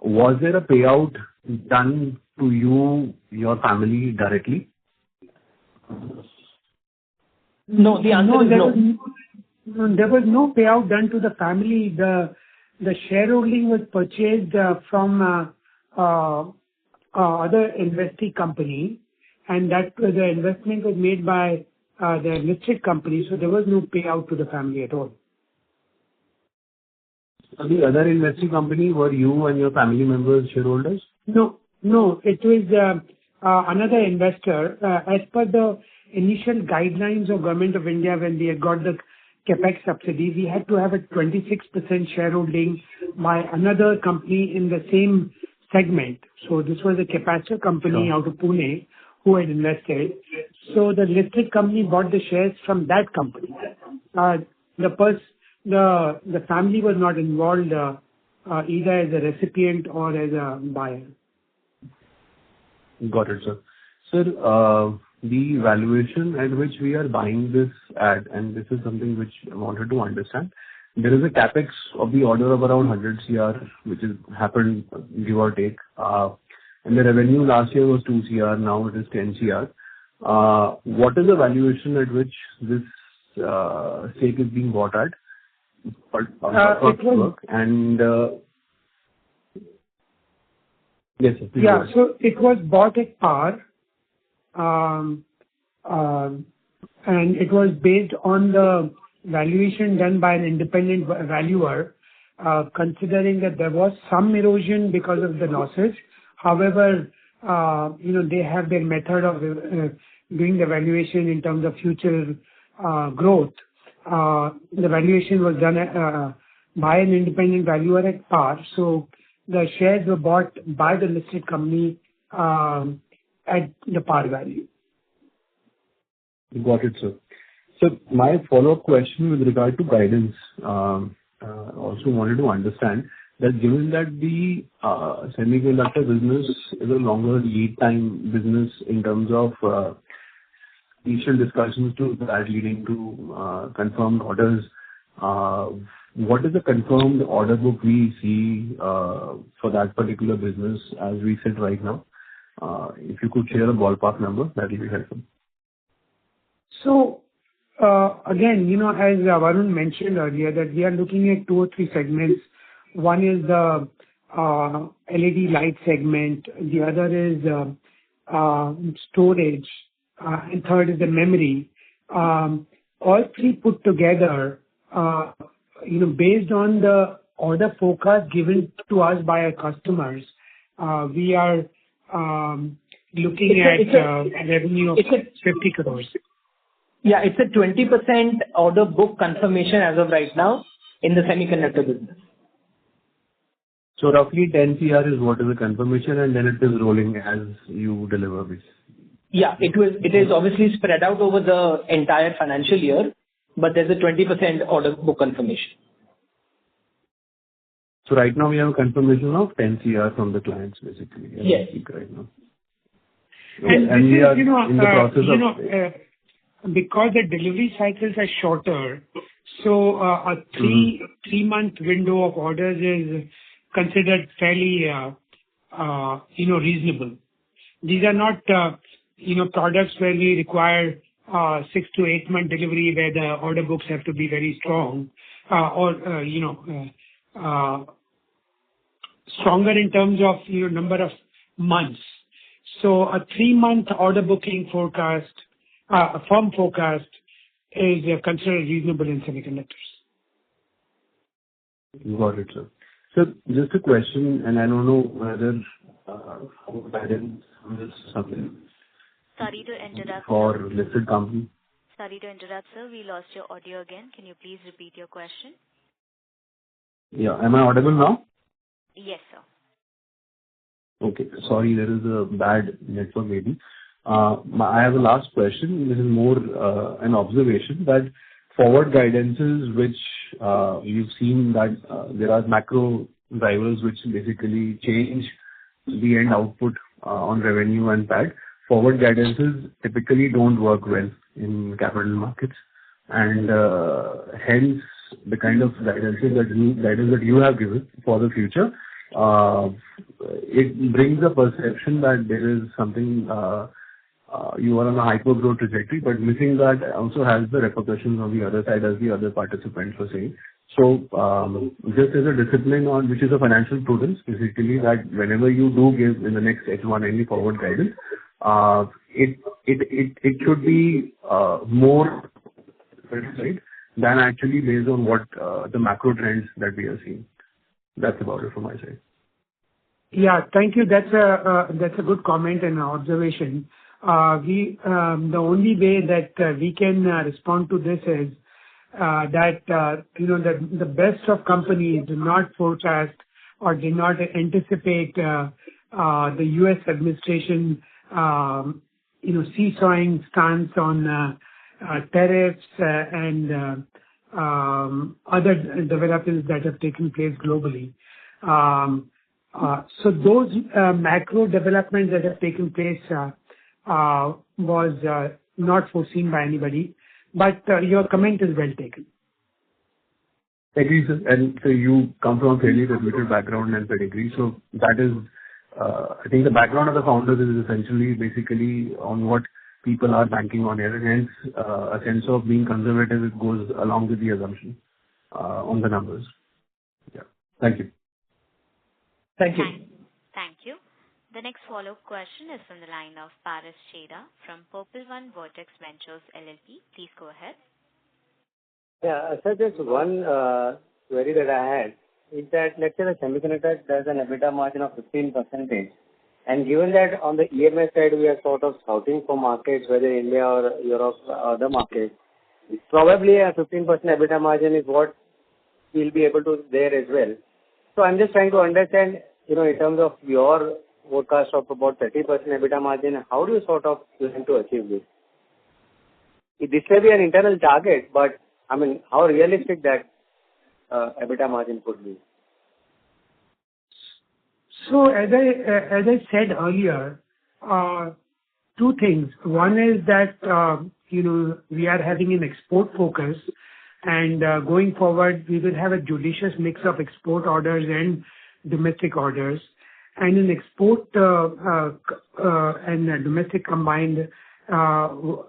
Was there a payout done to you, your family directly? No, the answer is no. There was no payout done to the family. The shareholding was purchased from other investee company, and that the investment was made by the listed company, so there was no payout to the family at all. So the other investing company, were you and your family members shareholders? No, it was another investor. As per the initial guidelines of Government of India, when we had got the capex subsidy, we had to have a 26% shareholding by another company in the same segment. So this was a capacitor company out of Pune who had invested. So the listed company bought the shares from that company. The family was not involved either as a recipient or as a buyer. Got it, sir. Sir, the valuation at which we are buying this at, and this is something which I wanted to understand, there is a capex of the order of around 100 crore, which has happened, give or take. And the revenue last year was 2 crore, now it is 10 crore. What is the valuation at which this stake is being bought at? Yes, sir. Yeah. So it was bought at par, and it was based on the valuation done by an independent valuer, considering that there was some erosion because of the losses. However, they have their method of doing the valuation in terms of future growth. The valuation was done by an independent valuer at par. So the shares were bought by the listed company at the par value. Got it, sir. So my follow-up question with regard to guidance, also wanted to understand that given that the semiconductor business is a longer lead time business in terms of initial discussions to that leading to confirmed orders, what is the confirmed order book we see for that particular business as we sit right now? If you could share a ballpark number, that will be helpful. So, again, as Varun mentioned earlier, that we are looking at 2 or 3 segments. One is the LED light segment, the other is storage, and third is the memory. All 3 put together, based on the order forecast given to us by our customers, we are looking at a revenue of 50 crores. Yeah, it's a 20% order book confirmation as of right now in the semiconductor business. So roughly 10 CR is what is the confirmation, and then it is rolling as you deliver this. Yeah, it is obviously spread out over the entire financial year, but there's a 20% order book confirmation. So right now we have a confirmation of 10 CR from the clients, basically. Yes. Right now. And we are in the process of... Because the delivery cycles are shorter, so a 3-month window of orders is considered fairly, reasonable. These are not, products where we require 6 to 8 month delivery, where the order books have to be very strong, or stronger in terms of number of months. So a 3-month order booking forecast, a firm forecast, is considered reasonable in semiconductors. Got it, sir. So just a question, and I don't know whether guidance is something. Sorry to interrupt. For listed company. Sorry to interrupt, sir. We lost your audio again. Can you please repeat your question? Yeah. Am I audible now? Yes, sir. Okay. Sorry, there is a bad network maybe. I have a last question. This is more an observation that forward guidances, which you've seen that there are macro drivers which basically change the end output on revenue and PAT. Forward guidances typically don't work well in capital markets, and hence the kind of guidance that you have given for the future, it brings a perception that there is something you are on a hyper growth trajectory, but missing that also has the repercussions on the other side, as the other participants were saying. So just as a discipline on which is a financial prudence, basically, that whenever you do give in the next H1 any forward guidance, it should be more right than actually based on what the macro trends that we are seeing. That's about it from my side. Yeah, thank you. That's a good comment and observation. The only way that we can respond to this is that the best of companies do not forecast or do not anticipate the U.S. administration seesawing stance on tariffs and other developments that have taken place globally. So those macro developments that have taken place was not foreseen by anybody, but your comment is well taken. Agree, sir. And so you come from a fairly reputed background and pedigree, so that is, I think the background of the founders is essentially basically on what people are banking on here, and hence a sense of being conservative, it goes along with the assumption on the numbers. Yeah. Thank you. Thank you. Thank you. The next follow-up question is from the line of Paras Cheda from Purple One Vertex Ventures LLP. Please go ahead. Yeah, so just one query that I had is that, let's say the semiconductor does an EBITDA margin of 15%, and given that on the EMS side we are sort of scouting for markets, whether India or Europe or other markets, probably a 15% EBITDA margin is what we'll be able to there as well. So I'm just trying to understand, in terms of your forecast of about 30% EBITDA margin, how do you sort of plan to achieve this? This may be an internal target, but I mean, how realistic that EBITDA margin could be? So as I said earlier, two things. One is that we are having an export focus, and going forward we will have a judicious mix of export orders and domestic orders. And in export and domestic combined, the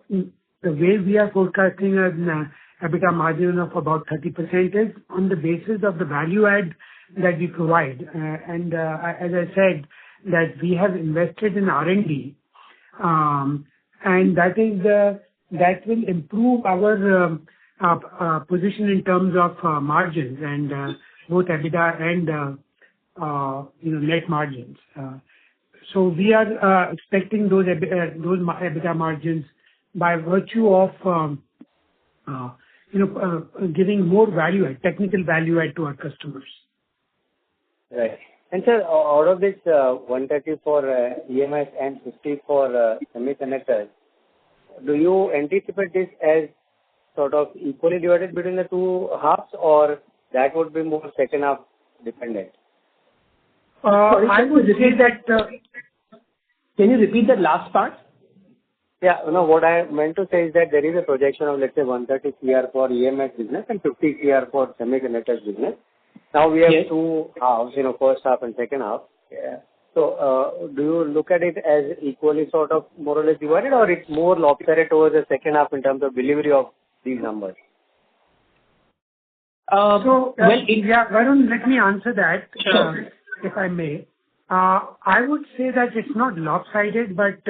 way we are forecasting an EBITDA margin of about 30% is on the basis of the value add that we provide. And as I said, that we have invested in R&D, and that will improve our position in terms of margins and both EBITDA and net margins. So we are expecting those EBITDA margins by virtue of giving more value add, technical value add to our customers. Right. And sir, out of this 130 for EMS and 50 for semiconductors, do you anticipate this as sort of equally divided between the two halves, or that would be more second half dependent? I would say that. Can you repeat that last part? Yeah, what I meant to say is that there is a projection of, let's say, 130 CR for EMS business and 50 CR for semiconductors business. Now we have two halves, first half and second half. Yeah. So do you look at it as equally sort of more or less divided, or it's more lopsided towards the second half in terms of delivery of these numbers? Why don't let me answer that, if I may. I would say that it's not lopsided, but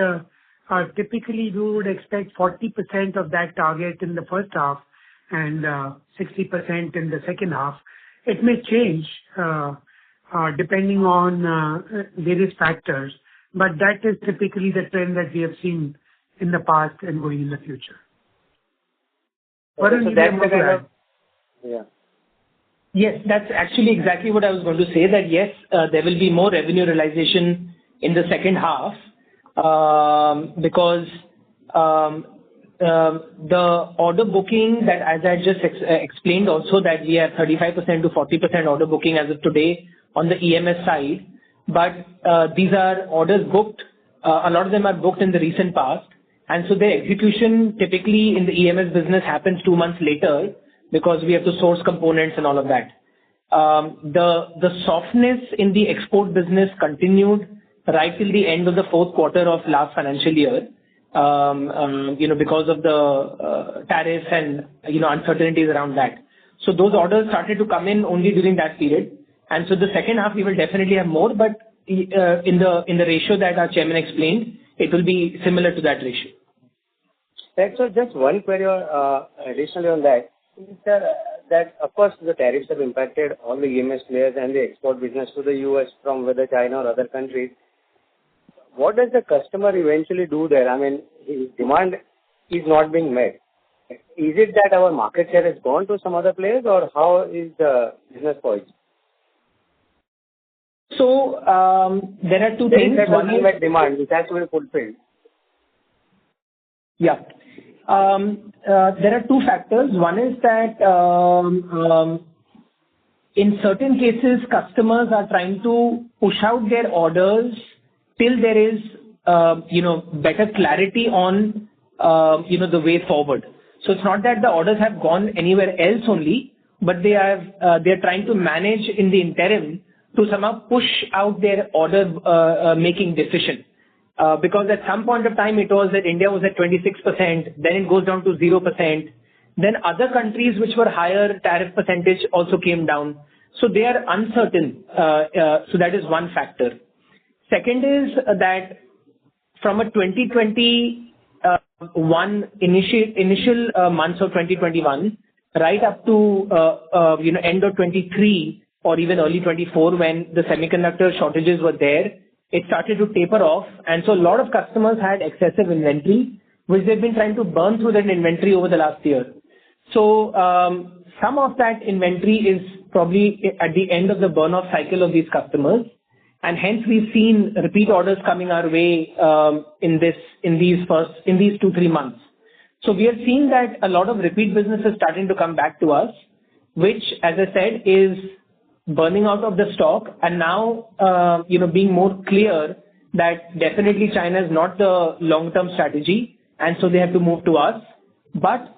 typically we would expect 40% of that target in the first half and 60% in the second half. It may change depending on various factors, but that is typically the trend that we have seen in the past and going in the future. Yes, that's actually exactly what I was going to say, that yes, there will be more revenue realization in the second half. because the order booking that, as I just explained also, that we have 35% to 40% order booking as of today on the EMS side. But these are orders booked. A lot of them are booked in the recent past. And so the execution typically in the EMS business happens 2 months later because we have to source components and all of that. The softness in the export business continued right till the end of the fourth quarter of last financial year. Because of the tariffs and, uncertainties around that. So those orders started to come in only during that period. And so the second half, we will definitely have more, but in the ratio that our chairman explained, it will be similar to that ratio. Right. So just one query additionally on that. Is that, of course, the tariffs have impacted all the EMS players and the export business to the US from whether China or other countries. What does the customer eventually do there? I mean, his demand is not being met. Is it that our market share has gone to some other players, or how is the business poised? So, there are two things. One is demand, which has to be fulfilled. Yeah. There are two factors. One is that in certain cases, customers are trying to push out their orders till there is, better clarity on, the way forward. So it's not that the orders have gone anywhere else only, but they're trying to manage in the interim to somehow push out their order making decision. Because at some point of time it was that India was at 26%, then it goes down to 0%. Then other countries which were higher tariff percentage also came down. So they are uncertain. So that is one factor. Second is that from a 2021 initial months of 2021 right up to end of 23 or even early 24 when the semiconductor shortages were there, it started to taper off, and so a lot of customers had excessive inventory which they've been trying to burn through that inventory over the last year. So some of that inventory is probably at the end of the burn-off cycle of these customers. And hence we've seen repeat orders coming our way in these 2-3 months. So we are seeing that a lot of repeat business is starting to come back to us, which, as I said, is burning out of the stock and now being more clear that definitely China is not the long-term strategy, and so they have to move to us. But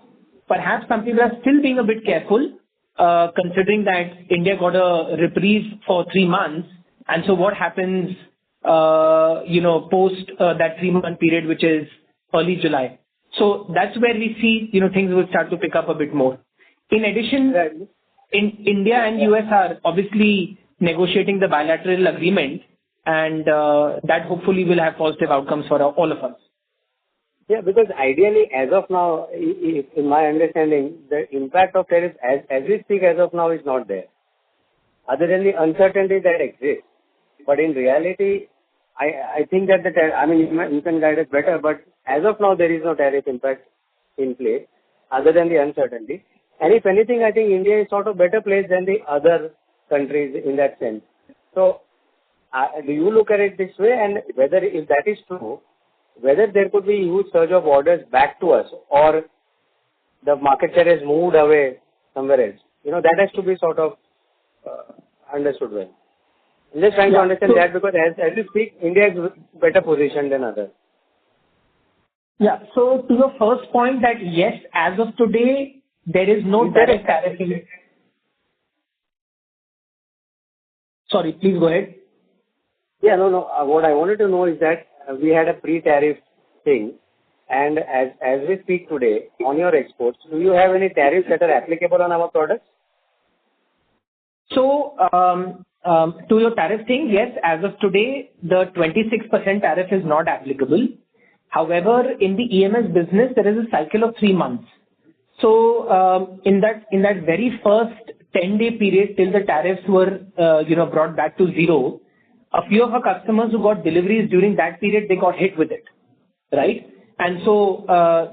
perhaps some people are still being a bit careful, considering that India got a reprieve for 3 months. And so what happens, post that 3-month period, which is early July. So that's where we see, things will start to pick up a bit more. In addition, in India and US are obviously negotiating the bilateral agreement, and that hopefully will have positive outcomes for all of us. Yeah, because ideally, as of now, in my understanding, the impact of tariffs as we speak as of now is not there, other than the uncertainty that exists. But in reality, I think that you can guide us better, but as of now, there is no tariff impact in place, other than the uncertainty. And if anything, I think India is sort of better placed than the other countries in that sense. So, do you look at it this way? And whether, if that is true, whether there could be a huge surge of orders back to us, or the market share has moved away somewhere else. That has to be sort of understood well. I'm just trying to understand that, because as we speak, India is better positioned than others. Yeah. So to your first point, that yes, as of today, there is no direct tariff. Sorry, please go ahead. Yeah, no. What I wanted to know is that we had a pre-tariff thing, and as we speak today, on your exports, do you have any tariffs that are applicable on our products? So, to your tariff thing, yes, as of today, the 26% tariff is not applicable. However, in the EMS business, there is a cycle of 3 months. So, in that very first 10-day period till the tariffs were, brought back to zero, a few of our customers who got deliveries during that period, they got hit with it, right? And so,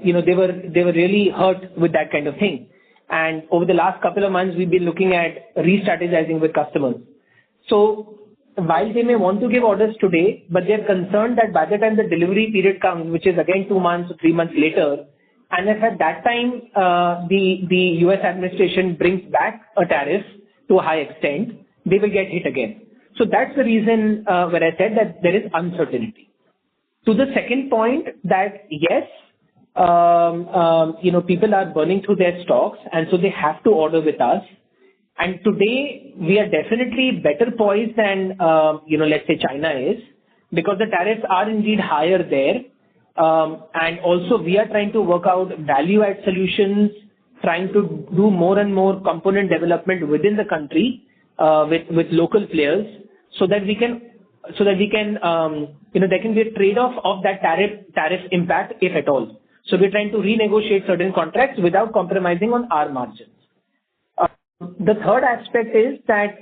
they were really hurt with that kind of thing. And over the last couple of months, we've been looking at re-strategizing with customers. So while they may want to give orders today, but they're concerned that by the time the delivery period comes, which is again 2 months or 3 months later, and if at that time the US administration brings back a tariff to a high extent, they will get hit again. So that's the reason where I said that there is uncertainty. To the second point, that yes, people are burning through their stocks, and so they have to order with us. And today we are definitely better poised than let's say China is, because the tariffs are indeed higher there. And also we are trying to work out value-add solutions, trying to do more and more component development within the country with local players, so that we can there can be a trade-off of that tariff impact, if at all. So we're trying to renegotiate certain contracts without compromising on our margins. The third aspect is that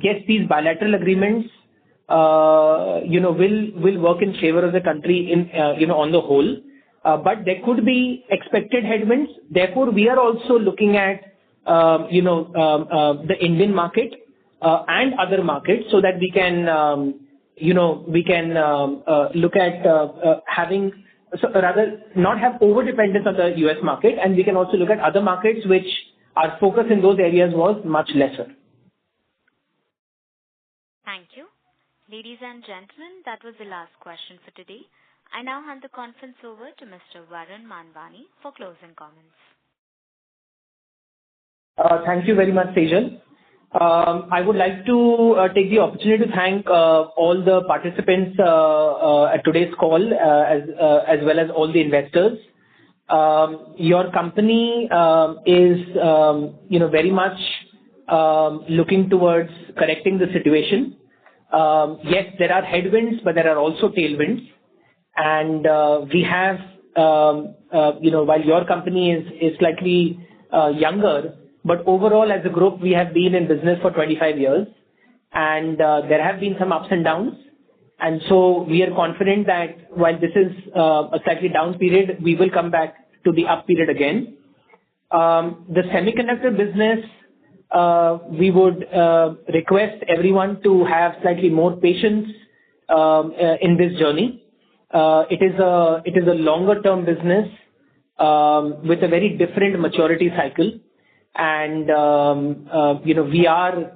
yes, these bilateral agreements will work in favor of the country on the whole, but there could be expected headwinds. Therefore, we are also looking at the Indian market and other markets, so that we can look at having, so rather not have over dependence on the US market, and we can also look at other markets which our focus in those areas was much lesser. Thank you. Ladies and gentlemen, that was the last question for today. I now hand the conference over to Mr. Varun Manwani for closing comments. Thank you very much, Sejal. I would like to take the opportunity to thank all the participants at today's call, as well as all the investors. Your company is very much looking towards correcting the situation. Yes, there are headwinds, but there are also tailwinds. And we have, while your company is slightly younger, but overall as a group, we have been in business for 25 years. And there have been some ups and downs. And so we are confident that while this is a slightly down period, we will come back to the up period again. The semiconductor business, we would request everyone to have slightly more patience in this journey. It is a longer term business with a very different maturity cycle. And we are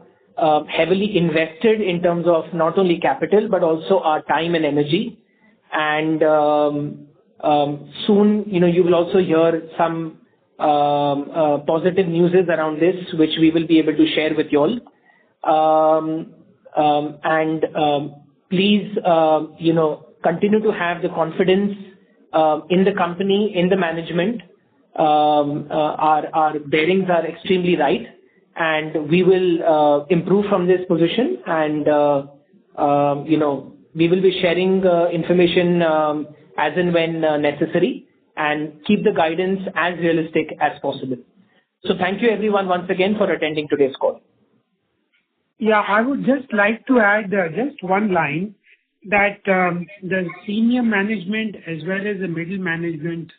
heavily invested in terms of not only capital, but also our time and energy. And soon, you will also hear some positive news around this, which we will be able to share with you all. Please, continue to have the confidence in the company, in the management. Our bearings are extremely right, and we will improve from this position. And we will be sharing information as and when necessary, and keep the guidance as realistic as possible. So thank you everyone once again for attending today's call. Yeah, I would just like to add just one line, that the senior management as well as the middle management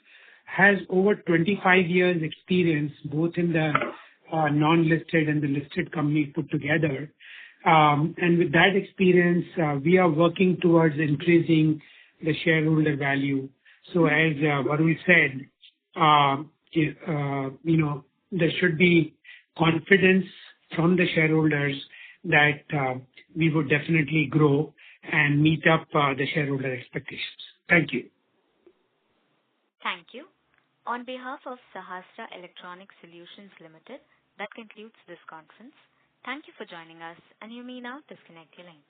has over 25 years experience, both in the non-listed and the listed company put together. And with that experience, we are working towards increasing the shareholder value. So as Varun said, there should be confidence from the shareholders that we would definitely grow and meet up the shareholder expectations. Thank you. Thank you. On behalf of Sahasra Electronic Solutions Limited, that concludes this conference. Thank you for joining us, and you may now disconnect your line.